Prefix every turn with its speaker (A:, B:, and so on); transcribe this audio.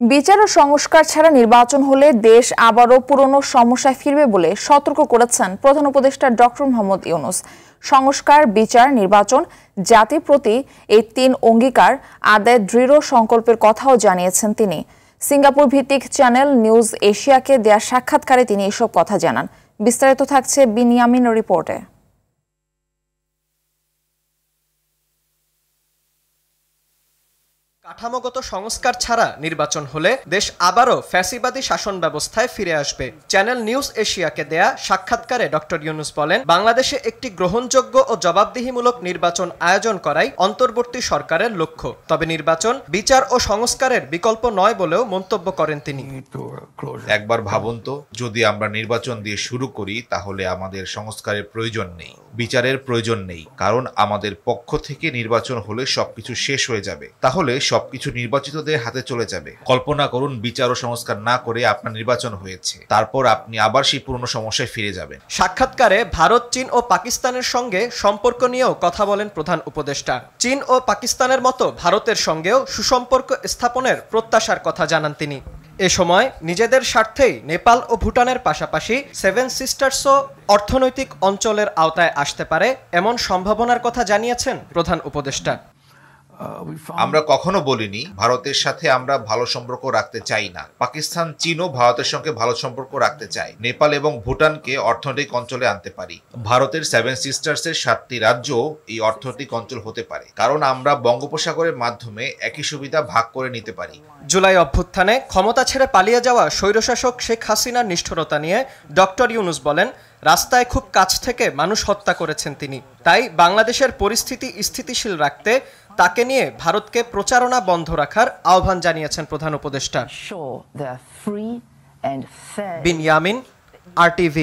A: বিচার ও সংস্কার ছাড়া নির্বাচন হলে দেশ আবারও পুরনো সমস্যায় ফিরবে বলে সতর্ক করেছেন প্রধান উপদেষ্টা ডক্টর মোহাম্মদ ইউনূস। সংস্কার, বিচার, নির্বাচন, জাতির প্রতি এই তিন অঙ্গীকার আদায়ে দৃঢ় সংকল্পের কথাও জানিয়েছেন তিনি। সিঙ্গাপুর ভিত্তিক চ্যানেল নিউজ এশিয়াকে দেয়া সাক্ষাৎকারে তিনি এসব কথা জানান। বিস্তারিত থাকছে বিনিয়ামিন রিপোর্টে।
B: কাঠামোগত সংস্কার ছাড়া নির্বাচন হলে দেশ আবারও ফ্যাসিবাদী শাসন ব্যবস্থায় ফিরে আসবে। চ্যানেল নিউজ এশিয়াকে দেয়া সাক্ষাৎকারে ডক্টর ইউনূস বলেন, বাংলাদেশে একটি গ্রহণযোগ্য ও জবাবদিহিমূলক নির্বাচন আয়োজন করাই অন্তর্বর্তী সরকারের লক্ষ্য। তবে নির্বাচন বিচার ও সংস্কারের বিকল্প নয় বলেও মন্তব্য করেন তিনি।
C: একবার ভাবুন তো, যদি আমরা নির্বাচন দিয়ে শুরু করি তাহলে আমাদের সংস্কারের প্রয়োজন নেই, বিচারের প্রয়োজন নেই, কারণ আমাদের পক্ষ থেকে নির্বাচন হলে সবকিছু শেষ হয়ে যাবে। তাহলে সবকিছু নির্বাচিতদের হাতে চলে যাবে। কল্পনা করুন, বিচার ও সংস্কার না করে আপনার নির্বাচন হয়েছে, তারপর আপনি আবার সেই পুরনো সমস্যায় ফিরে যাবেন।
B: সাক্ষাৎকারে ভারত, চীন ও পাকিস্তানের সঙ্গে সম্পর্ক নিয়েও কথা বলেন প্রধান উপদেষ্টা। চীন ও পাকিস্তানের মতো ভারতের সঙ্গেও সুসম্পর্ক স্থাপনের প্রত্যাশার কথা জানান তিনি। এ সময় নিজেদের স্বার্থেই নেপাল ও ভুটানের পাশাপাশি সেভেন সিস্টার্সও অর্থনৈতিক অঞ্চলের আওতায় আসতে পারে এমন সম্ভাবনার কথা জানিয়েছেন প্রধান উপদেষ্টা।
C: আমরা কখনো বলিনি ভারতের সাথে আমরা ভালো সম্পর্ক রাখতে চাই না। পাকিস্তান, চীনও ভারতের সঙ্গে ভালো সম্পর্ক রাখতে চায়। নেপাল এবং ভুটানকে অর্থনৈতিক অঞ্চলে আনতে পারি। ভারতের সেভেন সিস্টার্সের 7টি রাজ্য এই অর্থনৈতিক অঞ্চল হতে পারে, কারণ আমরা বঙ্গোপসাগরের মাধ্যমে একই সুবিধা ভাগ করে নিতে পারি।
B: জুলাই অভ্যুত্থানে ক্ষমতা ছেড়ে পালিয়ে যাওয়া স্বৈরশাসক শেখ হাসিনার নিষ্ঠুরতা নিয়ে ডক্টর ইউনূস বলেন, রাস্তায় খুব কাছ থেকে মানুষ হত্যা করেছেন তিনি। তাই বাংলাদেশের পরিস্থিতি স্থিতিশীল রাখতে তাকে নিয়ে ভারতকে প্রচারণা বন্ধ রাখার আহ্বান জানিয়েছেন প্রধান উপদেষ্টা। বিনিয়ামিন, RTV।